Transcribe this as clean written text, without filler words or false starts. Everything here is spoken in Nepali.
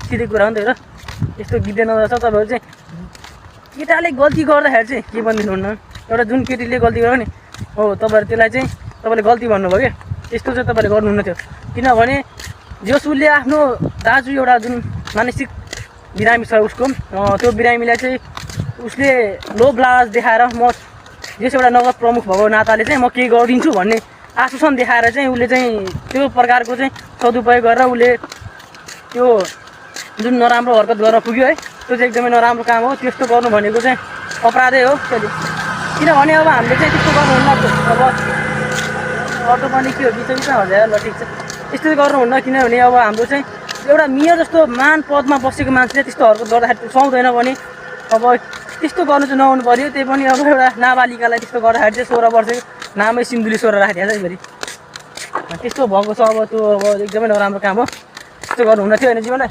सिधै कुरा हो नि त। हेर यस्तो गिर्दैन रहेछ तपाईँहरू चाहिँ। केटाले गल्ती गर्दाखेरि चाहिँ के भनिदिनुहुन्न, एउटा जुन केटीले गल्ती गर्यो नि हो तपाईँहरू त्यसलाई चाहिँ तपाईँले गल्ती भन्नुभयो क्या, त्यस्तो चाहिँ तपाईँले गर्नुहुन्न थियो। किनभने जस उसले आफ्नो दाजु एउटा जुन मानसिक बिरामी छ उसको, त्यो बिरामीलाई चाहिँ उसले लोभ लालच देखाएर म जस एउटा नगर प्रमुख भएको नाताले चाहिँ म केही गरिदिन्छु भन्ने आश्वासन देखाएर चाहिँ उसले चाहिँ त्यो प्रकारको चाहिँ सदुपयोग गरेर उसले त्यो जुन नराम्रो हरकत गर्न पुग्यो है, त्यो चाहिँ एकदमै नराम्रो काम हो। त्यस्तो गर्नु भनेको चाहिँ अपराधै हो त्यसले। किनभने अब हामीले चाहिँ त्यस्तो गर्नुहुन्न। अब अटो पनि के हो बिचमा हजाएर ल ठिक छ, त्यस्तो चाहिँ गर्नुहुन्न। किनभने अब हाम्रो चाहिँ एउटा मेयर जस्तो मान पदमा बसेको मान्छेले त्यस्तो हरकत गर्दाखेरि सुहाउँदैन भने अब त्यस्तो गर्नु चाहिँ नहुनु पऱ्यो। त्यही पनि अब एउटा नाबालिकालाई त्यस्तो गर्दाखेरि चाहिँ 16 वर्षको नामै सिन्धुली 16 राखिदिएको छ फेरि, त्यस्तो भएको छ। अब त्यो अब एकदमै नराम्रो काम हो, त्यस्तो गर्नुहुन्न थियो होइन जीवनलाई।